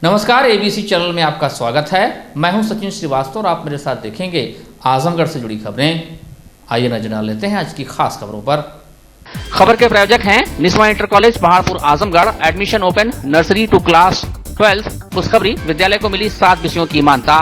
नमस्कार, ABC channel में आपका स्वागत है। मैं हूं सचिन श्रीवास्तव और आप मेरे साथ देखेंगे आजमगढ़ से जुड़ी खबरें। आइए नजर डाल लेते हैं आज की खास खबरों पर। खबर के प्रायोजक हैं Niswa inter college Paharpur Azamgarh. Admission open, nursery to class 12। खुशखबरी, विद्यालय को मिली 7 विषयों की मान्यता।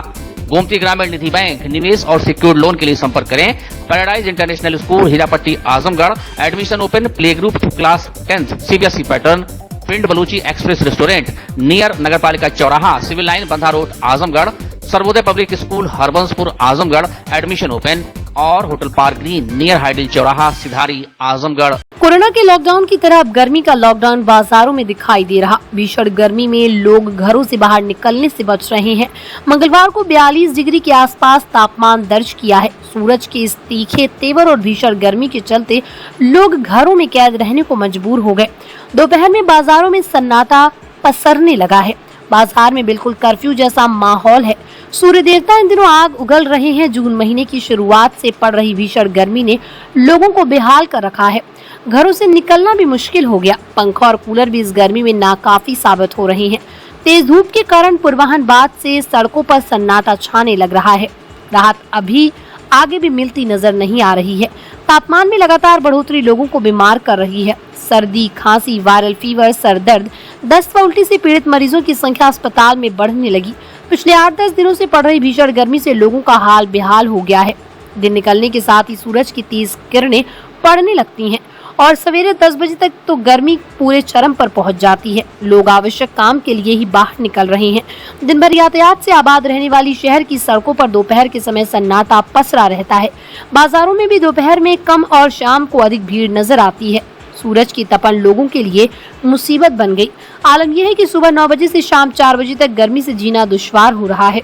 गोमती ग्रामीण निधि बैंक, निवेश और सिक्योर्ड लोन के लिए संपर्क करें। Paradise international school Hirapatti Azamgarh. Admission open, play group to class 10 CBSE pattern. Pind Baluchi express restaurant near नगरपालिका चौराहा, civil line Bandha road Azamgarh. Sarvodaya public school Harbanspur Azamgarh. Admission open. और hotel park green near hydel चौराहा सिधारी आजमगढ़। कोरोना के लॉकडाउन की तरह अब गर्मी का लॉकडाउन बाजारों में दिखाई दे रहा। भीषण गर्मी में लोग घरों से बाहर निकलने से बच रहे हैं। मंगलवार को 42 डिग्री के आसपास तापमान दर्ज किया है। सूरज के इस तीखे तेवर और भीषण गर्मी के चलते लोग घरों में कैद रहने को मजबूर हो गए। दोपहर में बाजारों में सन्नाटा पसरने लगा है। बाजार में बिल्कुल कर्फ्यू जैसा माहौल है। सूर्य देवता इन दिनों आग उगल रहे हैं। जून महीने की शुरुआत से पड़ रही भीषण गर्मी ने लोगों को बेहाल कर रखा है। घरों से निकलना भी मुश्किल हो गया। पंखा और कूलर भी इस गर्मी में नाकाफी साबित हो रहे हैं। तेज धूप के कारण पूर्वाहन बाद से सड़कों पर सन्नाटा छाने लग रहा है। राहत अभी आगे भी मिलती नजर नहीं आ रही है। तापमान में लगातार बढ़ोतरी लोगों को बीमार कर रही है। सर्दी, खांसी, वायरल फीवर, सर दर्द, दस्त व उल्टी से पीड़ित मरीजों की संख्या अस्पताल में बढ़ने लगी। पिछले 8-10 दिनों से पड़ रही भीषण गर्मी से लोगों का हाल बेहाल हो गया है। दिन निकलने के साथ ही सूरज की तेज किरणें पड़ने लगती हैं और सवेरे 10 बजे तक तो गर्मी पूरे चरम पर पहुंच जाती है। लोग आवश्यक काम के लिए ही बाहर निकल रहे हैं। दिन भर यातायात से आबाद रहने वाली शहर की सड़कों पर दोपहर के समय सन्नाटा पसरा रहता है। बाजारों में भी दोपहर में कम और शाम को अधिक भीड़ नजर आती है। सूरज की तपन लोगों के लिए मुसीबत बन गई। आलम यह है कि सुबह 9 बजे से शाम 4 बजे तक गर्मी से जीना दुश्वार हो रहा है।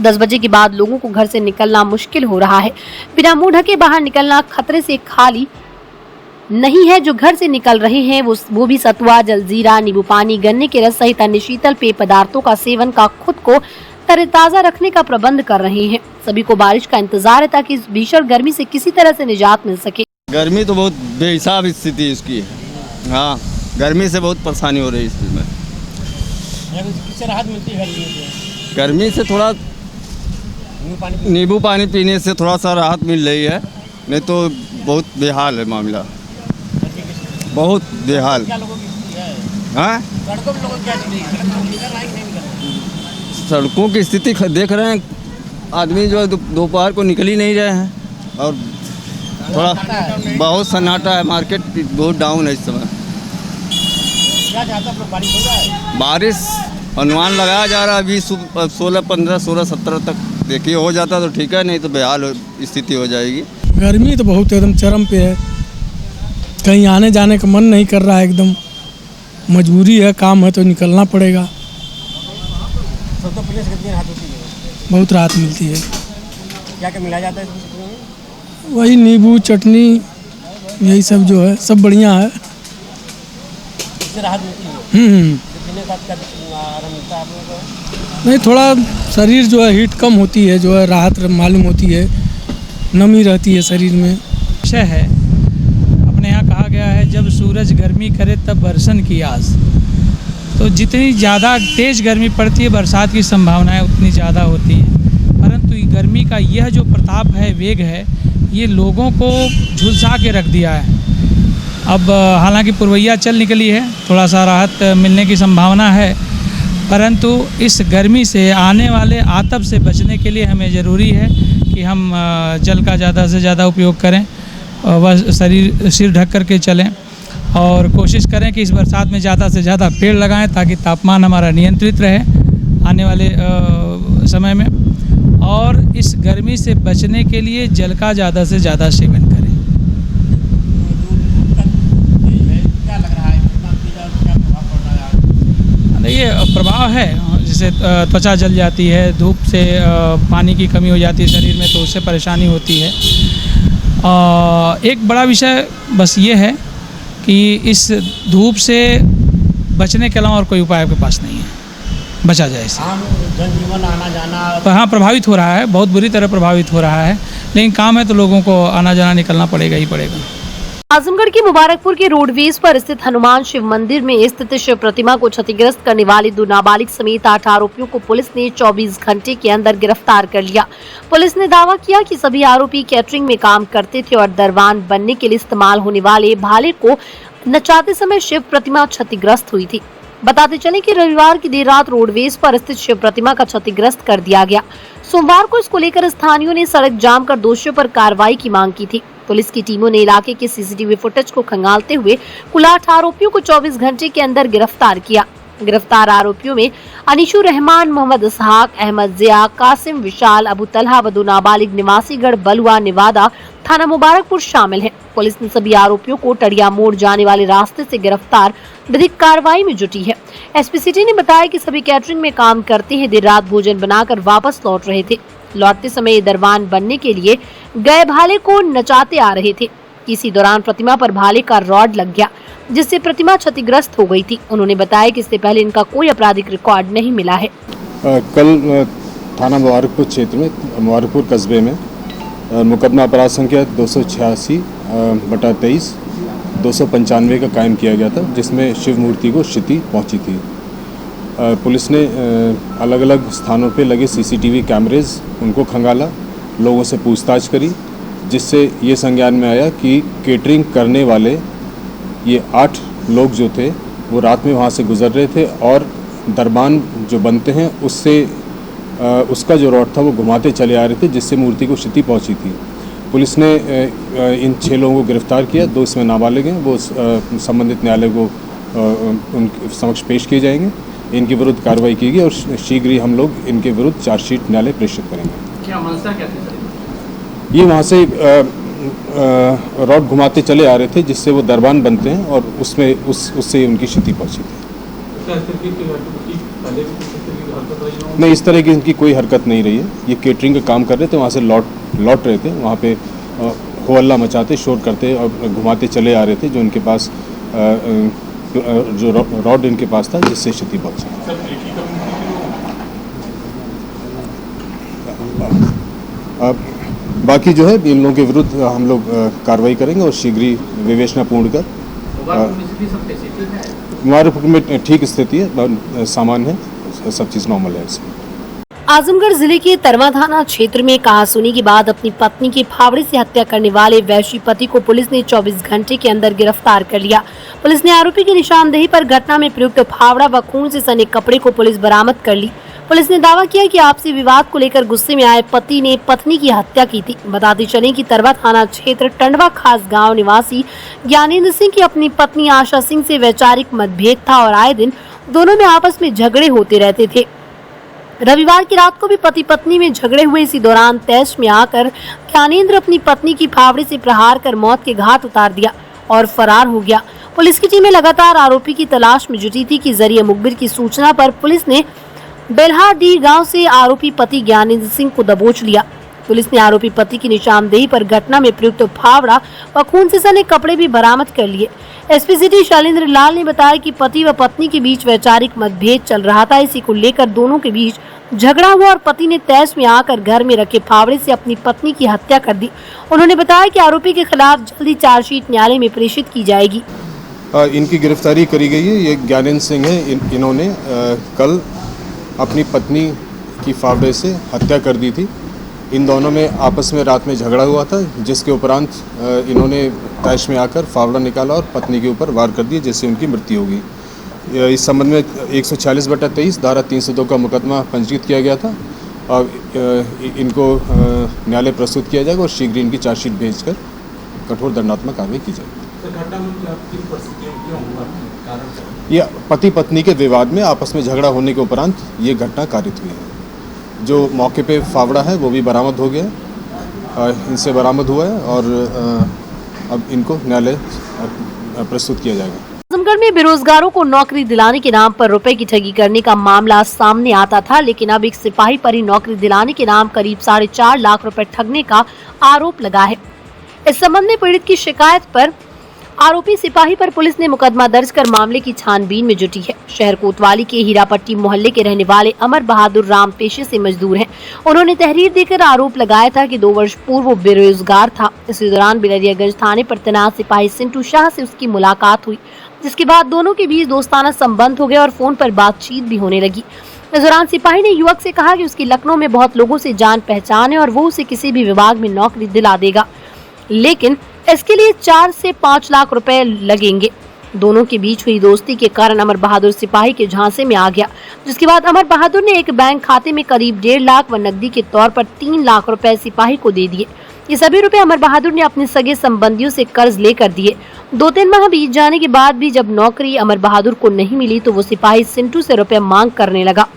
10 बजे के बाद लोगों को घर से निकलना मुश्किल हो रहा है। बिना मुंह ढके बाहर निकलना खतरे से खाली नहीं है। जो घर से निकल रहे हैं वो भी सतुआ, जलजीरा, नींबू पानी, गन्ने के रस सहित अन्य शीतल पेय पदार्थों का सेवन का खुद को तरोताजा रखने का प्रबंध कर रहे हैं। सभी को बारिश का इंतजार है ताकि इस भीषण गर्मी से किसी तरह से निजात मिल सके। गर्मी तो बहुत बेहिसाब स्थिति इसकी है। हाँ, गर्मी से बहुत परेशानी हो रही है इसमें। किससे राहत मिलती है गर्मी से? गर्मी से थोड़ा नींबू पानी पीने से थोड़ा सा राहत मिल रही है, नहीं तो बहुत बेहाल है मामला, बहुत बेहाल। हाँ, सड़कों की स्थिति देख रहे हैं। आदमी जो है दोपहर को निकल ही नहीं रहे हैं और थोड़ा बहुत सन्नाटा है। मार्केट बहुत डाउन है इस समय। क्या चाहता है, बारिश हो जाए? बारिश अनुमान लगाया जा रहा है अभी 16, 15, 16, 17 तक। देखिए हो जाता तो ठीक है, नहीं तो बेहाल स्थिति हो जाएगी। गर्मी तो बहुत एकदम चरम पे है। कहीं आने जाने का मन नहीं कर रहा है। एकदम मजबूरी है, काम है तो निकलना पड़ेगा। सबसे पहले से कितनी राहत होती है? बहुत राहत मिलती है। क्या क्या मिलाया जाता है? वही नींबू, चटनी, यही सब जो है सब बढ़िया है। इससे राहत मिलती है? कितने का आराम मिलता है आप लोगों को? नहीं, थोड़ा शरीर जो है हीट कम होती है, जो है राहत मालूम होती है, नमी रहती है शरीर में। विषय है अपने यहाँ कहा गया है, जब सूरज गर्मी करे तब बरसन की आस। तो जितनी ज़्यादा तेज़ गर्मी पड़ती है बरसात की संभावनाएं उतनी ज़्यादा होती हैं। परंतु गर्मी का यह जो प्रताप है, वेग है, ये लोगों को झुलसा के रख दिया है। अब हालांकि पुरवैया चल निकली है, थोड़ा सा राहत मिलने की संभावना है, परंतु इस गर्मी से आने वाले आतप से बचने के लिए हमें ज़रूरी है कि हम जल का ज़्यादा से ज़्यादा उपयोग करें, वह सिर ढक कर के चलें और कोशिश करें कि इस बरसात में ज़्यादा से ज़्यादा पेड़ लगाएं ताकि तापमान हमारा नियंत्रित रहे आने वाले समय में। और इस गर्मी से बचने के लिए जल का ज़्यादा से ज़्यादा सेवन करें। क्या लग रहा है, क्या प्रभाव पड़ रहा है? ये प्रभाव है, जैसे त्वचा जल जाती है, धूप से पानी की कमी हो जाती है शरीर में, तो उससे परेशानी होती है। एक बड़ा विषय बस ये है कि इस धूप से बचने के अलावा और कोई उपाय आपके पास नहीं है, बचा जाए इससे। जनजीवन आना जाना हाँ प्रभावित हो रहा है, बहुत बुरी तरह प्रभावित हो रहा है, लेकिन काम है तो लोगों को आना जाना निकलना पड़ेगा ही पड़ेगा। आजमगढ़ के मुबारकपुर के रोडवेज पर स्थित हनुमान शिव मंदिर में स्थित शिव प्रतिमा को क्षतिग्रस्त करने वाले 2 नाबालिग समेत 8 आरोपियों को पुलिस ने 24 घंटे के अंदर गिरफ्तार कर लिया। पुलिस ने दावा किया कि सभी आरोपी कैटरिंग में काम करते थे और दरबान बनने के लिए इस्तेमाल होने वाले भाले को नचाते समय शिव प्रतिमा क्षतिग्रस्त हुई थी। बताते चले कि रविवार की देर रात रोडवेज पर स्थित शिव प्रतिमा का क्षतिग्रस्त कर दिया गया। सोमवार को इसको लेकर स्थानीयों ने सड़क जाम कर दोषियों पर कार्रवाई की मांग की थी। पुलिस की टीमों ने इलाके के सीसीटीवी फुटेज को खंगालते हुए कुल 8 आरोपियों को 24 घंटे के अंदर गिरफ्तार किया। गिरफ्तार आरोपियों में अनीशुर रहमान, मोहम्मद इसहाक, अहमद जिया, कासिम, विशाल, अबू तलहा व 2 नाबालिग निवासीगढ़ बलुआ नेवादा थाना मुबारकपुर शामिल हैं। पुलिस ने सभी आरोपियों को टड़िया मोड़ जाने वाले रास्ते से गिरफ्तार विधिक कार्रवाई में जुटी है। एसपी सिटी ने बताया कि सभी कैटरिंग में काम करते हैं, देर रात भोजन बनाकर वापस लौट रहे थे। लौटते समय दरबान बनने के लिए गए भाले को नचाते आ रहे थे। इसी दौरान प्रतिमा पर भाले का रॉड लग गया, जिससे प्रतिमा क्षतिग्रस्त हो गई थी। उन्होंने बताया कि इससे पहले इनका कोई आपराधिक रिकॉर्ड नहीं मिला है। कल थाना मुबारकपुर क्षेत्र में मुबारकपुर कस्बे में मुकदमा अपराध संख्या 286/23 295 का कायम किया गया था, जिसमें शिव मूर्ति को क्षति पहुंची थी। पुलिस ने अलग अलग स्थानों पे लगे सीसीटीवी कैमरेज उनको खंगाला, लोगों से पूछताछ करी, जिससे ये संज्ञान में आया कि केटरिंग करने वाले ये 8 लोग जो थे वो रात में वहाँ से गुजर रहे थे और दरबान जो बनते हैं उसका जो रॉड था वो घुमाते चले आ रहे थे, जिससे मूर्ति को क्षति पहुँची थी। पुलिस ने इन 6 लोगों को गिरफ्तार किया। 2 इसमें नाबालिग हैं, वो संबंधित न्यायालय को उनके समक्ष पेश किए जाएंगे। इनके विरुद्ध कार्रवाई की गई और शीघ्र ही हम लोग इनके विरुद्ध चार्जशीट न्यायालय प्रेषित करेंगे। क्या मंशा क्या थी? ये वहाँ से रॉड घुमाते चले आ रहे थे, जिससे वो दरबान बनते हैं और उससे उनकी क्षति पहुँची थी। नहीं, इस तरह की इनकी कोई हरकत नहीं रही है। ये केटरिंग का काम कर रहे थे, वहाँ से लौट रहे थे, वहाँ पे हो हल्ला मचाते, शोर करते और घुमाते चले आ रहे थे, जो इनके पास जो रॉड इनके पास था, जिससे क्षति पहुंची। बाकी जो है इन लोगों के विरुद्ध हम लोग कार्रवाई करेंगे और शीघ्र ही विवेचना पूर्ण कर मुबारकपुर में ठीक स्थिति है, सामान्य है, सब चीज़ नॉर्मल है। आजमगढ़ जिले के तरवा थाना क्षेत्र में कहासुनी के बाद अपनी पत्नी की फावड़े से हत्या करने वाले वैश्य पति को पुलिस ने 24 घंटे के अंदर गिरफ्तार कर लिया। पुलिस ने आरोपी की निशानदेही पर घटना में प्रयुक्त फावड़ा व खून से सने कपड़े को पुलिस बरामद कर ली। पुलिस ने दावा किया कि आपसी विवाद को लेकर गुस्से में आए पति ने पत्नी की हत्या की थी। बताते चले कि तरवा थाना क्षेत्र टंडवा खास गाँव निवासी ज्ञानेंद्र सिंह की अपनी पत्नी आशा सिंह से वैचारिक मतभेद था और आए दिन दोनों में आपस में झगड़े होते रहते थे। रविवार की रात को भी पति पत्नी में झगड़े हुए। इसी दौरान तैश में आकर ज्ञानेंद्र अपनी पत्नी की फावड़े से प्रहार कर मौत के घाट उतार दिया और फरार हो गया। पुलिस की टीमें लगातार आरोपी की तलाश में जुटी थी कि जरिए मुखबिर की सूचना पर पुलिस ने बेल्हाडी गांव से आरोपी पति ज्ञानेंद्र सिंह को दबोच लिया। पुलिस ने आरोपी पति की निशानदेही पर घटना में प्रयुक्त फावड़ा व खून से सने कपड़े भी बरामद कर लिए। एसपी सिटी शैलेंद्र लाल ने बताया कि पति व पत्नी के बीच वैचारिक मतभेद चल रहा था। इसी को लेकर दोनों के बीच झगड़ा हुआ और पति ने तैश में आकर घर में रखे फावड़े से अपनी पत्नी की हत्या कर दी। उन्होंने बताया कि आरोपी के खिलाफ जल्दी चार्जशीट न्यायालय में प्रेषित की जाएगी। इनकी गिरफ्तारी करी गई है। ये ज्ञानेंद्र सिंह है। इन्होंने कल अपनी पत्नी की फावड़े से हत्या कर दी थी। इन दोनों में आपस में रात में झगड़ा हुआ था, जिसके उपरांत इन्होंने तैश में आकर फावड़ा निकाला और पत्नी के ऊपर वार कर दिया, जिससे उनकी मृत्यु हो गई। इस संबंध में 146/23 धारा 302 का मुकदमा पंजीकृत किया गया था और इनको न्यायालय प्रस्तुत किया जाएगा और शीघ्र इनकी चार्जशीट भेजकर कठोर दंडात्मक कार्रवाई की जाएगी। यह पति पत्नी के विवाद में आपस में झगड़ा होने के उपरांत ये घटना कारित हुई है। जो मौके पे फावड़ा है वो भी बरामद हो गया, इनसे बरामद हुआ है और अब इनको न्यायालय प्रस्तुत किया जाएगा। आजमगढ़ में बेरोजगारों को नौकरी दिलाने के नाम पर रुपए की ठगी करने का मामला सामने आता था, लेकिन अब एक सिपाही पर ही नौकरी दिलाने के नाम करीब 4.5 लाख रुपए ठगने का आरोप लगा है। इस संबंध में पीड़ित की शिकायत पर आरोपी सिपाही पर पुलिस ने मुकदमा दर्ज कर मामले की छानबीन में जुटी है। शहर कोतवाली के हीरापट्टी मोहल्ले के रहने वाले अमर बहादुर राम पेशे से मजदूर हैं। उन्होंने तहरीर देकर आरोप लगाया था कि 2 वर्ष पूर्व वो बेरोजगार था। इसी दौरान बिलरियागंज थाने पर तैनात सिपाही सिंटू शाह से उसकी मुलाकात हुई, जिसके बाद दोनों के बीच दोस्ताना संबंध हो गए और फोन पर बातचीत भी होने लगी। इस दौरान सिपाही ने युवक से कहा कि उसकी लखनऊ में बहुत लोगों से जान पहचान है और वो उसे किसी भी विभाग में नौकरी दिला देगा, लेकिन इसके लिए 4 से 5 लाख रुपए लगेंगे। दोनों के बीच हुई दोस्ती के कारण अमर बहादुर सिपाही के झांसे में आ गया, जिसके बाद अमर बहादुर ने एक बैंक खाते में करीब 1.5 लाख व नकदी के तौर पर 3 लाख रुपए सिपाही को दे दिए। ये सभी रुपए अमर बहादुर ने अपने सगे संबंधियों से कर्ज लेकर दिए। 2-3 माह बीत जाने के बाद भी जब नौकरी अमर बहादुर को नहीं मिली तो वो सिपाही सिंटू से रुपए मांग करने लगा।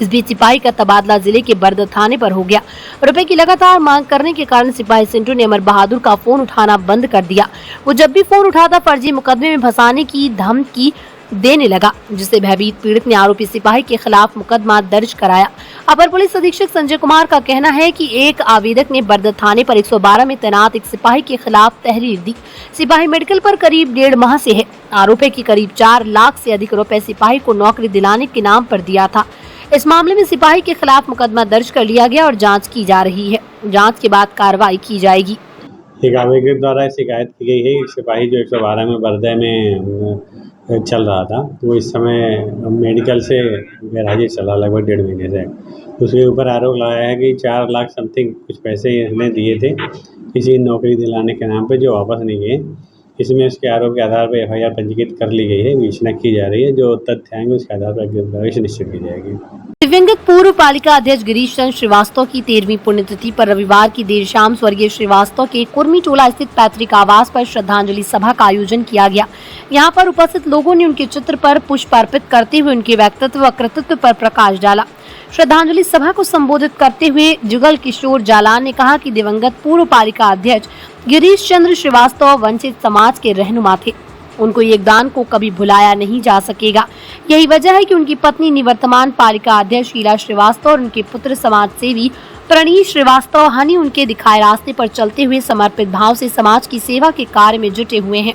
इस बीच सिपाही का तबादला जिले के बरदर थाने पर हो गया। रुपए की लगातार मांग करने के कारण सिपाही सिंटू ने अमर बहादुर का फोन उठाना बंद कर दिया। वो जब भी फोन उठाता फर्जी मुकदमे में फंसाने की धमकी देने लगा, जिससे भयभीत पीड़ित ने आरोपी सिपाही के खिलाफ मुकदमा दर्ज कराया। अपर पुलिस अधीक्षक संजय कुमार का कहना है कि एक आवेदक ने बरदर थाने पर 112 में तैनात एक सिपाही के खिलाफ तहरीर दी। सिपाही मेडिकल पर करीब 1.5 माह से है। आरोप है कि करीब 4 लाख से अधिक रुपए सिपाही को नौकरी दिलाने के नाम पर दिया था। इस मामले में सिपाही के खिलाफ मुकदमा दर्ज कर लिया गया और जांच की जा रही है। जांच के बाद कार्रवाई की जाएगी। एक आवेदक द्वारा शिकायत की गई है कि सिपाही जो 112 में बरदे में चल रहा था, तो इस समय मेडिकल से गैरहाजिर चला लगभग 1.5 महीने से। उसके ऊपर आरोप लगाया है कि 4 लाख समथिंग कुछ पैसे इसने दिए थे किसी नौकरी दिलाने के नाम पे, जो वापस नहीं गए। इसमें उसके आरोप के आधार पर FIR पंजीकृत कर ली गई है, विवेचना की जा रही है। जो तथ्य आएंगे उसके आधार पर गिरफ्तारी निश्चित की जाएगी। दिवंगत पूर्व पालिका अध्यक्ष गिरीश चंद्र श्रीवास्तव की 13वीं पुण्यतिथि पर रविवार की देर शाम स्वर्गीय श्रीवास्तव के कुर्मी टोला स्थित पैतृक आवास पर श्रद्धांजलि सभा का आयोजन किया गया। यहां पर उपस्थित लोगों ने उनके चित्र पर पुष्प अर्पित करते हुए उनके व्यक्तित्व व कृतित्व पर प्रकाश डाला। श्रद्धांजलि सभा को संबोधित करते हुए जुगल किशोर जालान ने कहा कि दिवंगत पूर्व पालिका अध्यक्ष गिरीश चंद्र श्रीवास्तव वंचित समाज के रहनुमा थे। उनको योगदान को कभी भुलाया नहीं जा सकेगा। यही वजह है कि उनकी पत्नी निवर्तमान पालिका अध्यक्ष शीला श्रीवास्तव और उनके पुत्र समाज सेवी प्रणीत श्रीवास्तव हनी उनके दिखाए रास्ते पर चलते हुए समर्पित भाव से समाज की सेवा के कार्य में जुटे हुए हैं।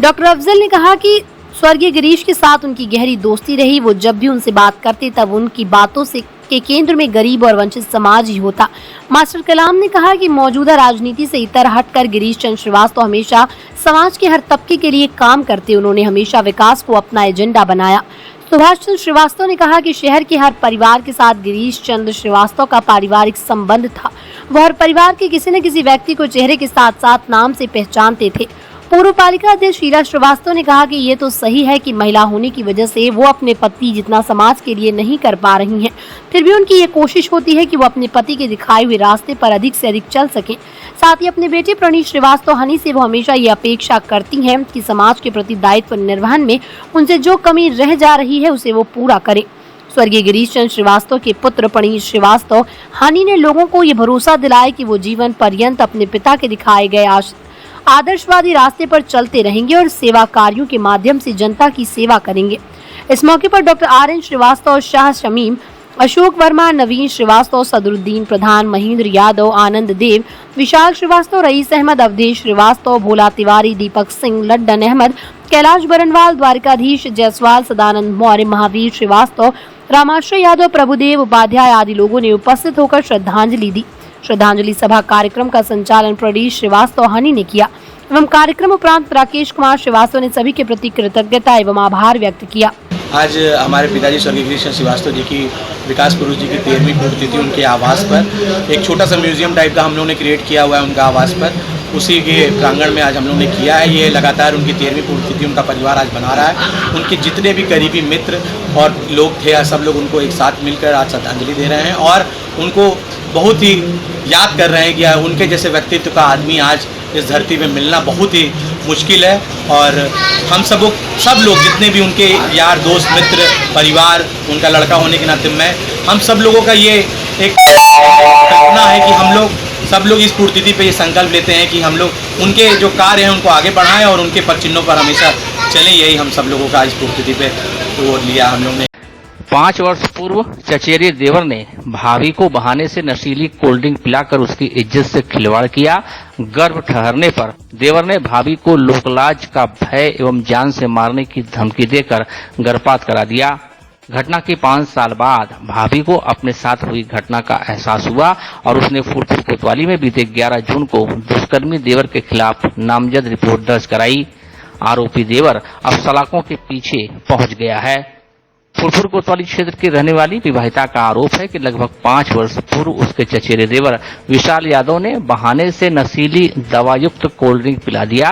डॉक्टर अफजल ने कहा कि स्वर्गीय गिरीश के साथ उनकी गहरी दोस्ती रही। वो जब भी उनसे बात करते तब उनकी बातों से के केंद्र में गरीब और वंचित समाज ही होता। मास्टर कलाम ने कहा कि मौजूदा राजनीति से इतर हटकर गिरीश चंद्र श्रीवास्तव हमेशा समाज के हर तबके के लिए काम करते। उन्होंने हमेशा विकास को अपना एजेंडा बनाया। सुभाष चंद्र श्रीवास्तव ने कहा कि शहर के हर परिवार के साथ गिरीश चंद्र श्रीवास्तव का पारिवारिक संबंध था। वह हर परिवार के किसी न किसी व्यक्ति को चेहरे के साथ साथ नाम से पहचानते थे। पूर्व पालिका अध्यक्ष शीला श्रीवास्तव ने कहा कि ये तो सही है कि महिला होने की वजह से वो अपने पति जितना समाज के लिए नहीं कर पा रही हैं, फिर भी उनकी ये कोशिश होती है कि वो अपने पति के दिखाए हुए रास्ते पर अधिक से अधिक चल सकें। साथ ही अपने बेटे प्रणीत श्रीवास्तव हनी से वो हमेशा ये अपेक्षा करती हैं कि समाज के प्रति दायित्व निर्वहन में उनसे जो कमी रह जा रही है उसे वो पूरा करें। स्वर्गीय गिरीश चंद्र श्रीवास्तव के पुत्र प्रणीत श्रीवास्तव हनी ने लोगों को ये भरोसा दिलाया कि वो जीवन पर्यंत अपने पिता के दिखाए गए आदर्शवादी रास्ते पर चलते रहेंगे और सेवा कार्यों के माध्यम से जनता की सेवा करेंगे। इस मौके पर डॉक्टर RN श्रीवास्तव, शाह शमीम, अशोक वर्मा, नवीन श्रीवास्तव, सदरुद्दीन प्रधान, महेंद्र यादव, आनंद देव, विशाल श्रीवास्तव, रईस अहमद, अवधेश श्रीवास्तव, भोला तिवारी, दीपक सिंह, लड्डन अहमद, कैलाश बरनवाल, द्वारिकाधीश जायसवाल, सदानंद मौर्य, महावीर श्रीवास्तव, रामाश्रय यादव, प्रभुदेव उपाध्याय आदि लोगों ने उपस्थित होकर श्रद्धांजलि दी। श्रद्धांजलि सभा कार्यक्रम का संचालन प्रणीत श्रीवास्तव हनी ने किया एवं कार्यक्रम उपरांत राकेश कुमार श्रीवास्तव ने सभी के प्रति कृतज्ञता एवं आभार व्यक्त किया। आज हमारे पिताजी स्वर्गीय गिरीश चंद्र श्रीवास्तव जी की विकास पुरुष जी की 13वीं पुण्यतिथि उनके आवास पर एक छोटा सा म्यूजियम टाइप का हम लोगों ने क्रिएट किया हुआ है उनका आवास पर। उसी के प्रांगण में आज हम लोगों ने किया है। ये लगातार उनकी 13वीं पुण्यतिथि उनका परिवार आज मना रहा है। उनके जितने भी करीबी मित्र और लोग थे सब लोग उनको एक साथ मिलकर आज श्रद्धांजलि दे रहे हैं और उनको बहुत ही याद कर रहे हैं कि उनके जैसे व्यक्तित्व का आदमी आज इस धरती पे मिलना बहुत ही मुश्किल है। और हम सब लोग जितने भी उनके यार दोस्त मित्र परिवार उनका लड़का होने के नाते मैं हम सब लोगों का ये एक कल्पना है कि हम लोग सब लोग इस पुण्यतिथि पे ये संकल्प लेते हैं कि हम लोग उनके जो कार्य हैं उनको आगे बढ़ाएं और उनके पद चिन्हों पर हमेशा चलें। यही हम सब लोगों का इस पुण्यतिथि पे वो लिया हम लोग ने। 5 वर्ष पूर्व चचेरे देवर ने भाभी को बहाने से नशीली कोल्ड ड्रिंक पिलाकर उसकी इज्जत से खिलवाड़ किया। गर्भ ठहरने पर देवर ने भाभी को लोकलाज का भय एवं जान से मारने की धमकी देकर गर्भपात करा दिया। घटना के 5 साल बाद भाभी को अपने साथ हुई घटना का एहसास हुआ और उसने फुरपुर कोतवाली में बीते 11 जून को दुष्कर्मी देवर के खिलाफ नामजद रिपोर्ट दर्ज कराई। आरोपी देवर अब सलाखों के पीछे पहुंच गया है। फुरपुर कोतवाली क्षेत्र की रहने वाली विवाहिता का आरोप है कि लगभग 5 वर्ष पूर्व उसके चचेरे देवर विशाल यादव ने बहाने से नशीली दवायुक्त कोल्ड ड्रिंक पिला दिया।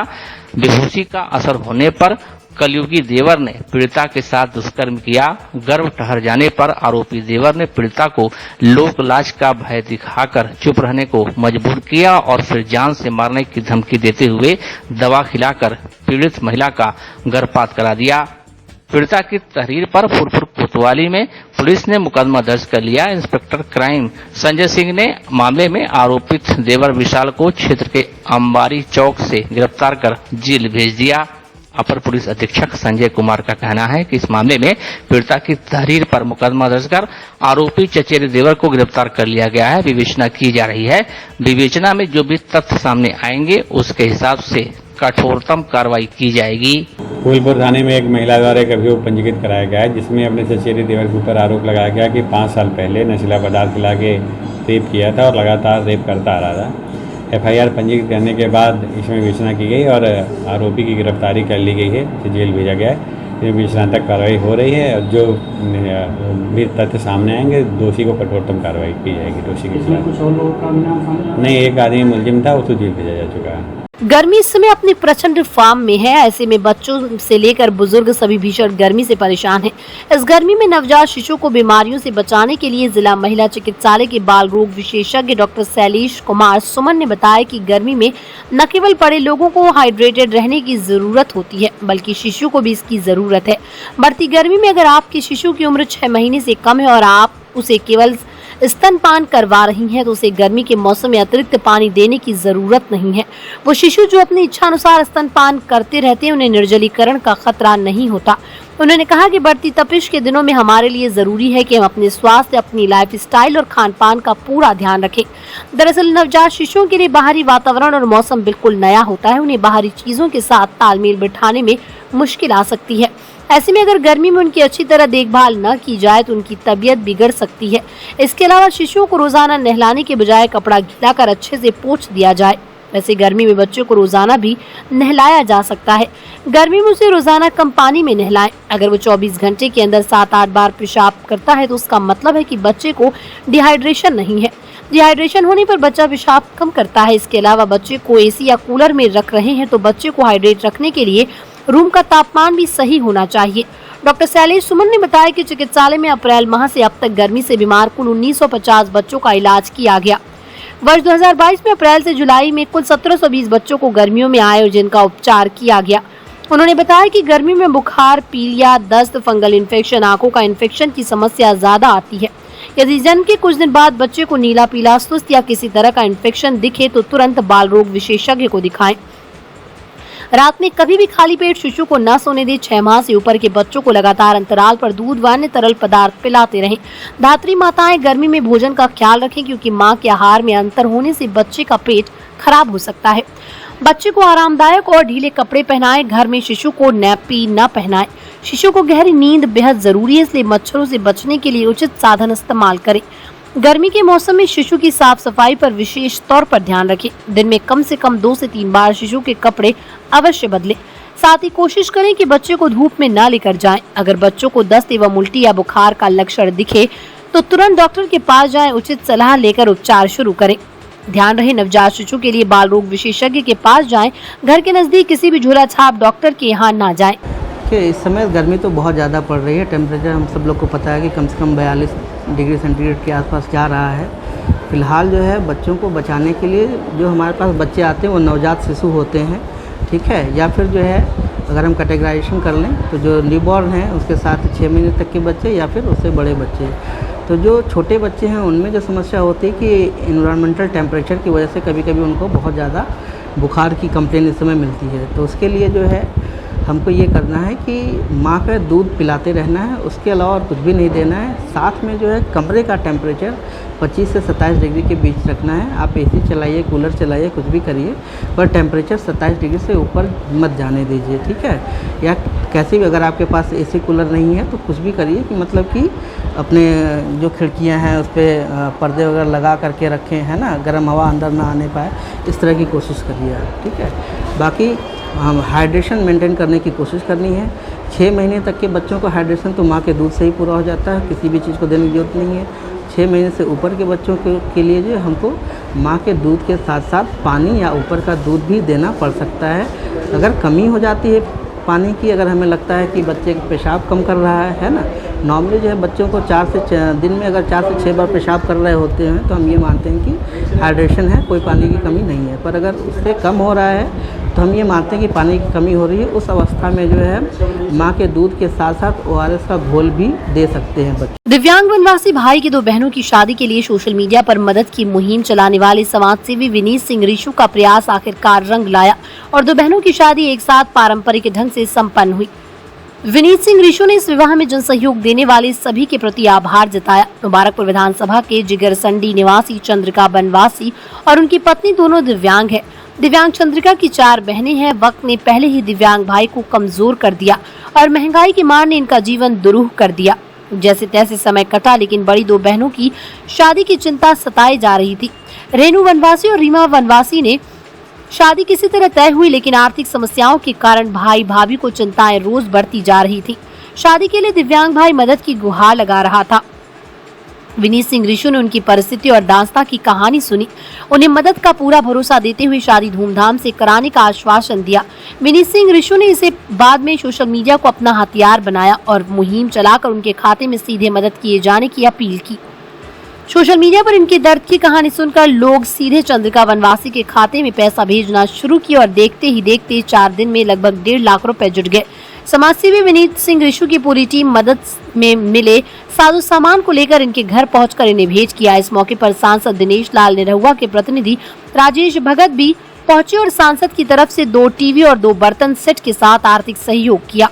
बेहोशी का असर होने पर कलयुगी देवर ने पीड़िता के साथ दुष्कर्म किया। गर्भ ठहर जाने पर आरोपी देवर ने पीड़िता को लोक लाज का भय दिखाकर चुप रहने को मजबूर किया और फिर जान से मारने की धमकी देते हुए दवा खिलाकर पीड़ित महिला का गर्भपात करा दिया। पीड़िता की तहरीर पर फुरपुर कोतवाली में पुलिस ने मुकदमा दर्ज कर लिया। इंस्पेक्टर क्राइम संजय सिंह ने मामले में आरोपित देवर विशाल को क्षेत्र के अंबारी चौक से गिरफ्तार कर जेल भेज दिया। अपर पुलिस अधीक्षक संजय कुमार का कहना है कि इस मामले में पीड़िता की तहरीर पर मुकदमा दर्ज कर आरोपी चचेरे देवर को गिरफ्तार कर लिया गया है। विवेचना की जा रही है। विवेचना में जो भी तथ्य सामने आएंगे उसके हिसाब से कठोरतम कार्रवाई की जाएगी। फूलपुर थाने में एक महिला द्वारा एक अभियोग पंजीकृत कराया गया है, जिसमें अपने चचेरे देवर के ऊपर आरोप लगाया गया कि 5 साल पहले नशीला पदार्थ खिला के रेप किया था और लगातार रेप करता आ रहा था। FIR पंजीकृत करने के बाद इसमें विवेचना की गई और आरोपी की गिरफ्तारी कर ली गई है, इसे जेल भेजा गया है। विवेचनात्मक कार्रवाई हो रही है और जो भी तथ्य सामने आएंगे दोषी को कठोरतम कार्रवाई की जाएगी। दोषी के खिलाफ कुछ और लोगों का नाम नहीं, एक आदमी मुलजिम था, उसको जेल भेजा जा चुका है। गर्मी इस समय अपने प्रचंड फार्म में है। ऐसे में बच्चों से लेकर बुजुर्ग सभी भीषण गर्मी से परेशान हैं। इस गर्मी में नवजात शिशु को बीमारियों से बचाने के लिए जिला महिला चिकित्सालय के बाल रोग विशेषज्ञ डॉक्टर शैलेश कुमार सुमन ने बताया कि गर्मी में न केवल बड़े लोगों को हाइड्रेटेड रहने की जरूरत होती है, बल्कि शिशु को भी इसकी जरूरत है। बढ़ती गर्मी में अगर आपके शिशु की उम्र 6 महीने से कम है और आप उसे केवल स्तनपान करवा रही हैं, तो उसे गर्मी के मौसम में अतिरिक्त पानी देने की जरूरत नहीं है। वो शिशु जो अपनी इच्छा अनुसार स्तनपान करते रहते हैं, उन्हें निर्जलीकरण का खतरा नहीं होता। उन्होंने कहा कि बढ़ती तपिश के दिनों में हमारे लिए जरूरी है कि हम अपने स्वास्थ्य, अपनी लाइफस्टाइल और खान पान का पूरा ध्यान रखें। दरअसल नवजात शिशुओं के लिए बाहरी वातावरण और मौसम बिल्कुल नया होता है। उन्हें बाहरी चीजों के साथ तालमेल बिठाने में मुश्किल आ सकती है। ऐसे में अगर गर्मी में उनकी अच्छी तरह देखभाल न की जाए तो उनकी तबीयत बिगड़ सकती है। इसके अलावा शिशुओं को रोजाना नहलाने के बजाय कपड़ा गीला कर अच्छे से पोंछ दिया जाए। वैसे गर्मी में बच्चों को रोजाना भी नहलाया जा सकता है। गर्मी में उसे रोजाना कम पानी में नहलाएं। अगर वो 24 घंटे के अंदर 7-8 बार पेशाब करता है तो उसका मतलब है कि बच्चे को डिहाइड्रेशन नहीं है। डिहाइड्रेशन होने पर बच्चा पेशाब कम करता है। इसके अलावा बच्चे को एसी या कूलर में रख रहे हैं तो बच्चे को हाइड्रेट रखने के लिए रूम का तापमान भी सही होना चाहिए। डॉक्टर शैलेश सुमन ने बताया कि चिकित्सालय में अप्रैल माह से अब तक गर्मी से बीमार कुल 1950 बच्चों का इलाज किया गया। वर्ष 2022 में अप्रैल से जुलाई में कुल 1720 बच्चों को गर्मियों में आए और जिनका उपचार किया गया। उन्होंने बताया कि गर्मी में बुखार, पीलिया, दस्त, फंगल इन्फेक्शन, आंखों का इन्फेक्शन की समस्या ज्यादा आती है। यदि जन्म के कुछ दिन बाद बच्चे को नीला पीला, सुस्त या किसी तरह का इन्फेक्शन दिखे तो तुरंत बाल रोग विशेषज्ञ को दिखाएं। रात में कभी भी खाली पेट शिशु को न सोने दें। 6 माह से ऊपर के बच्चों को लगातार अंतराल पर दूध व अन्य तरल पदार्थ पिलाते रहें। धात्री माताएं गर्मी में भोजन का ख्याल रखें क्योंकि मां के आहार में अंतर होने से बच्चे का पेट खराब हो सकता है। बच्चे को आरामदायक और ढीले कपड़े पहनाएं। घर में शिशु को नैपी न पहनाएं। शिशु को गहरी नींद बेहद जरूरी है, इसलिए मच्छरों से बचने के लिए उचित साधन इस्तेमाल करें। गर्मी के मौसम में शिशु की साफ सफाई पर विशेष तौर पर ध्यान रखें। दिन में कम से कम 2 से 3 बार शिशु के कपड़े अवश्य बदलें। साथ ही कोशिश करें कि बच्चे को धूप में न लेकर जाएं। अगर बच्चों को दस्त एवं उल्टी या बुखार का लक्षण दिखे तो तुरंत डॉक्टर के पास जाएं। उचित सलाह लेकर उपचार शुरू करें। ध्यान रहे नवजात शिशु के लिए बाल रोग विशेषज्ञ के पास जाएं। घर के नजदीक किसी भी झोला छाप डॉक्टर के यहाँ न जाएं। इस समय गर्मी तो बहुत ज़्यादा पड़ रही है। टेम्परेचर हम सब लोग को पता है कि कम से कम 42 डिग्री सेंटीग्रेड के आसपास जा रहा है। फिलहाल जो है बच्चों को बचाने के लिए जो हमारे पास बच्चे आते हैं वो नवजात शिशु होते हैं, ठीक है, या फिर जो है अगर हम कैटेगराइजेशन कर लें तो जो न्यूबॉर्न हैं उसके साथ 6 महीने तक के बच्चे या फिर उससे बड़े बच्चे। तो जो छोटे बच्चे हैं उनमें जो समस्या होती है कि इन्वायरमेंटल टेम्परेचर की वजह से कभी कभी उनको बहुत ज़्यादा बुखार की कंप्लेन इस समय मिलती है। तो उसके लिए जो है हमको ये करना है कि माँ का दूध पिलाते रहना है, उसके अलावा और कुछ भी नहीं देना है। साथ में जो है कमरे का टेम्परेचर 25 से 27 डिग्री के बीच रखना है। आप एसी चलाइए, कूलर चलाइए, कुछ भी करिए, पर टेम्परेचर 27 डिग्री से ऊपर मत जाने दीजिए, ठीक है। या कैसे भी अगर आपके पास एसी कूलर नहीं है तो कुछ भी करिए कि मतलब कि अपने जो खिड़कियां हैं उस पर पर्दे वगैरह लगा करके रखें, है ना, गर्म हवा अंदर ना आने पाए, इस तरह की कोशिश करिए आप, ठीक है। बाकी हम हाइड्रेशन मेंटेन करने की कोशिश करनी है। 6 महीने तक के बच्चों को हाइड्रेशन तो माँ के दूध से ही पूरा हो जाता है, किसी भी चीज़ को देने की जरूरत नहीं है। 6 महीने से ऊपर के बच्चों के लिए जो हमको माँ के दूध के साथ साथ पानी या ऊपर का दूध भी देना पड़ सकता है। अगर कमी हो जाती है पानी की, अगर हमें लगता है कि बच्चे पेशाब कम कर रहा है ना, नॉर्मली जो है बच्चों को दिन में अगर 4 से 6 बार पेशाब कर रहे होते हैं तो हम ये मानते हैं कि हाइड्रेशन है, कोई पानी की कमी नहीं है। पर अगर उससे कम हो रहा है तो हम ये मानते हैं कि पानी की कमी हो रही है। उस अवस्था में जो है माँ के दूध के साथ साथ ORS का घोल भी दे सकते हैं बच्चे। दिव्यांग वनवासी भाई की 2 बहनों की शादी के लिए सोशल मीडिया पर मदद की मुहिम चलाने वाले समाजसेवी विनीत सिंह ऋषु का प्रयास आखिरकार रंग लाया और 2 बहनों की शादी एक साथ पारंपरिक ढंग से संपन्न हुई। विनीत सिंह ऋषु ने इस विवाह में जन सहयोग देने वाले सभी के प्रति आभार जताया। मुबारकपुर विधानसभा के जिगरसंडी निवासी चंद्रिका बनवासी और उनकी पत्नी दोनों दिव्यांग है। दिव्यांग चंद्रिका की 4 बहनें हैं। वक्त ने पहले ही दिव्यांग भाई को कमजोर कर दिया और महंगाई की मार ने इनका जीवन दुरूह कर दिया। जैसे तैसे समय कटा, लेकिन बड़ी 2 बहनों की शादी की चिंता सताई जा रही थी। रेणु वनवासी और रीमा वनवासी ने शादी किसी तरह तय हुई, लेकिन आर्थिक समस्याओं के कारण भाई भाभी को चिंताएं रोज बढ़ती जा रही थी। शादी के लिए दिव्यांग भाई मदद की गुहार लगा रहा था। विनीत सिंह ऋषु ने उनकी परिस्थिति और दास्तां की कहानी सुनी, उन्हें मदद का पूरा भरोसा देते हुए शादी धूमधाम से कराने का आश्वासन दिया। विनीत सिंह ऋषु ने इसे बाद में सोशल मीडिया को अपना हथियार बनाया और मुहिम चलाकर उनके खाते में सीधे मदद किए जाने की अपील की। सोशल मीडिया पर इनके दर्द की कहानी सुनकर लोग सीधे चंद्रिका वनवासी के खाते में पैसा भेजना शुरू किया और देखते ही देखते 4 दिन में लगभग 1.5 लाख रुपए जुट गए। समाजसेवी विनीत सिंह ऋषु की पूरी टीम मदद में मिले साजो सामान को लेकर इनके घर पहुंचकर इन्हें भेंट किया। इस मौके पर सांसद दिनेश लाल निरहुआ के प्रतिनिधि राजेश भगत भी पहुंचे और सांसद की तरफ से 2 टीवी और 2 बर्तन सेट के साथ आर्थिक सहयोग किया।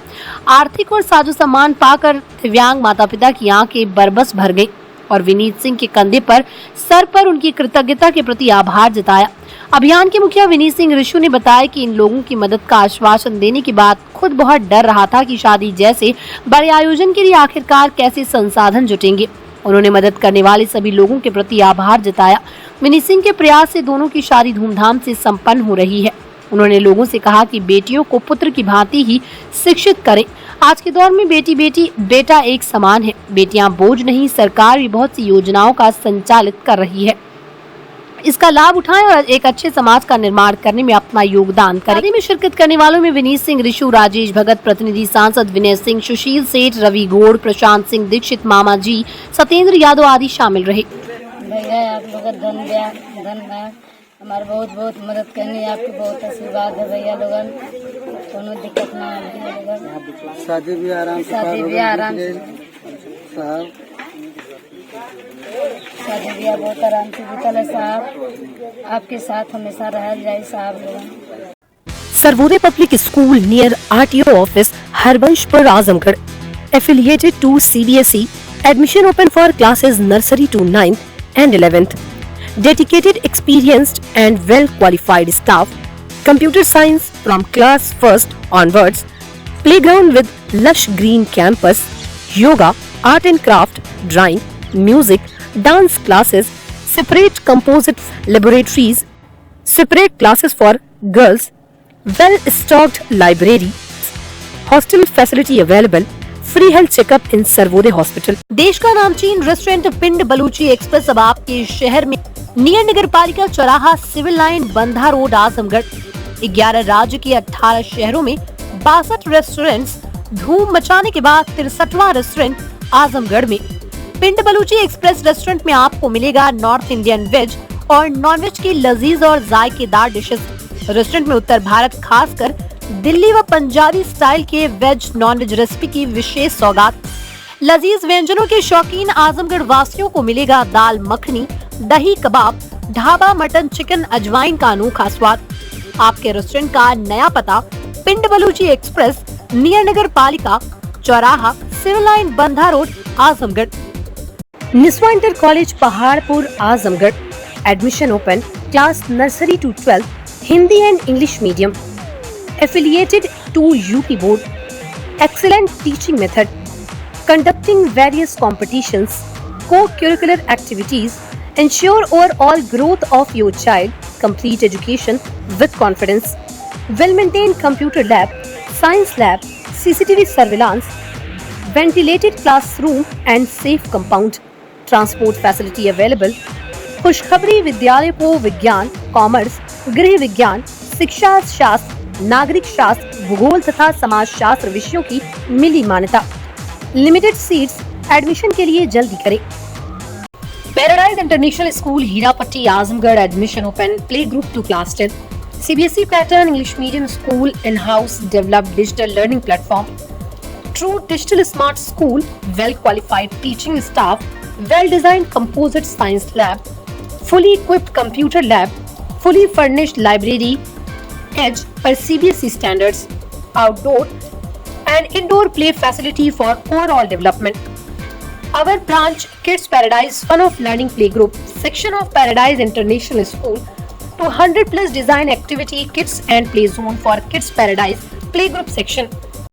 आर्थिक और साजो सामान पाकर दिव्यांग माता पिता की आंखें बरबस भर गई और विनीत सिंह के कंधे पर सर पर उनकी कृतज्ञता के प्रति आभार जताया। अभियान के मुखिया विनीत सिंह ऋषु ने बताया कि इन लोगों की मदद का आश्वासन देने के बाद खुद बहुत डर रहा था कि शादी जैसे बड़े आयोजन के लिए आखिरकार कैसे संसाधन जुटेंगे। उन्होंने मदद करने वाले सभी लोगों के प्रति आभार जताया। विनीत सिंह के प्रयास से दोनों की शादी धूमधाम से संपन्न हो रही है। उन्होंने लोगों से कहा कि बेटियों को पुत्र की भांति ही शिक्षित करें। आज के दौर में बेटी बेटा एक समान है। बेटियां बोझ नहीं, सरकार भी बहुत सी योजनाओं का संचालित कर रही है। इसका लाभ उठाएं और एक अच्छे समाज का निर्माण करने में अपना योगदान करें। शादी में शिरकत करने वालों में विनीत सिंह ऋषु, राजेश भगत, प्रतिनिधि सांसद विनय सिंह, सुशील सेठ, रवि गौड़, प्रशांत सिंह दीक्षित, मामा जी, सत्येंद्र यादव आदि शामिल रहे। भैया आप लोग धन्यवाद, हमारे बहुत बहुत मदद करनी, आपके बहुत आशीर्वाद है भैया लोगन, कोनो दिक्कत ना है। शादी भी आराम से शादी भी बहुत आराम से बीतल है साहब। आपके साथ हमेशा रह जाए साहब लोगन। Sarvodaya public school near RTO office, Harbanspur, Azamgarh, affiliated to CBSE. Admission open for classes nursery to 9th and 11th. Dedicated, experienced and well qualified staff. Computer science from class 1st onwards. Playground with lush green campus. Yoga, art and craft, drawing, music, dance classes. Separate composite laboratories. Separate classes for girls. Well stocked library. Hostel facility available. Free health checkup in Sarvodaya hospital. देश का नामचीन restaurant पिंड Baluchi express अब आपके शहर में near नगर पालिका चौराहा, civil line, Bandha road, Azamgarh. 11 राज्य के 18 शहरों में 62 रेस्टोरेंट्स। धूम मचाने के बाद 63वां रेस्टोरेंट आजमगढ़ में। पिंड बलूची एक्सप्रेस रेस्टोरेंट में आपको मिलेगा नॉर्थ इंडियन वेज और नॉन वेज की लजीज और जायकेदार डिशेज। रेस्टोरेंट में उत्तर भारत, खासकर दिल्ली व पंजाबी स्टाइल के वेज नॉन वेज रेसिपी की विशेष सौगात। लजीज व्यंजनों के शौकीन आजमगढ़ वासियों को मिलेगा दाल मखनी, दही कबाब, ढाबा मटन, चिकन, अजवाइन का अनोखा स्वाद। आपके रेस्टोरेंट का नया पता पिंड बलूची एक्सप्रेस नियर नगर पालिका चौराहा civil line Bandha road Azamgarh. Niswa inter college Paharpur Azamgarh admission open class nursery to 12 Hindi and English medium affiliated to UP board, excellent teaching method, conducting various competitions, co-curricular activities, ensure overall growth of your child, complete education with confidence, well-maintained computer lab, science lab, CCTV surveillance, ventilated classroom and safe compound, transport facility available, खुशखबरी विद्यालय को विज्ञान, commerce, गृह विज्ञान, शिक्षा शास्त्र, नागरिक शास्त्र, भूगोल तथा समाज शास्त्र विषयों की मिली मान्यता। लिमिटेड सीट्स, एडमिशन के लिए जल्दी करें। Paradise international school Hirapatti Azamgarh admission open play group to class 10 CBSE pattern English medium school in house developed digital learning platform true digital smart school well qualified teaching staff well designed composite science lab fully equipped computer lab, fully furnished library, edge per CBSE standards, outdoor and indoor play facility for overall development. Our branch Kids Paradise Fun of Learning Playgroup section of Paradise International School 200+ design activity kits and play zone for Kids Paradise Playgroup section.